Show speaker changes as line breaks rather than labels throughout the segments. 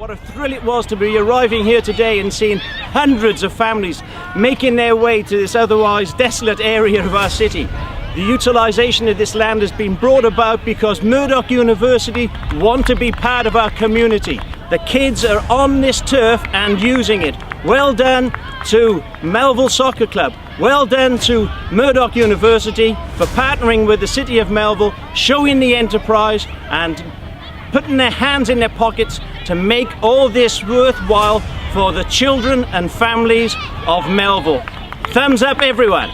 What a thrill it was to be arriving here today and seeing hundreds of families making their way to this otherwise desolate area of our city. The utilisation of this land has been brought about because Murdoch University want to be part of our community. The kids are on this turf and using it. Well done to Melville Soccer Club. Well done to Murdoch University for partnering with the City of Melville, showing the enterprise and putting their hands in their pockets to make all this worthwhile for the children and families of Melville. Thumbs up, everyone.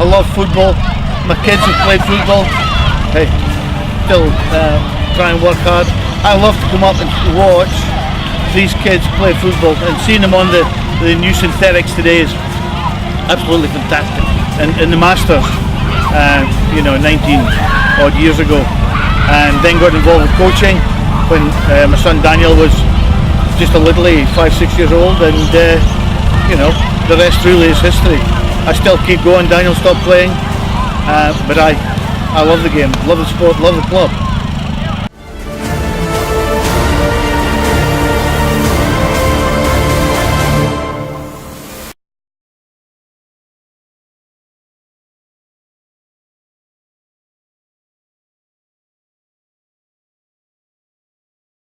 I love football. My kids have played football. I still try and work hard. I love to come up and watch these kids play football, and seeing them on the new synthetics today is absolutely fantastic. And the Masters, 19 odd years ago, and then got involved with coaching when my son Daniel was just a little 5-6 years old, and the rest really is history. I still keep going. Daniel stopped playing, but I love the game, love the sport, love the club.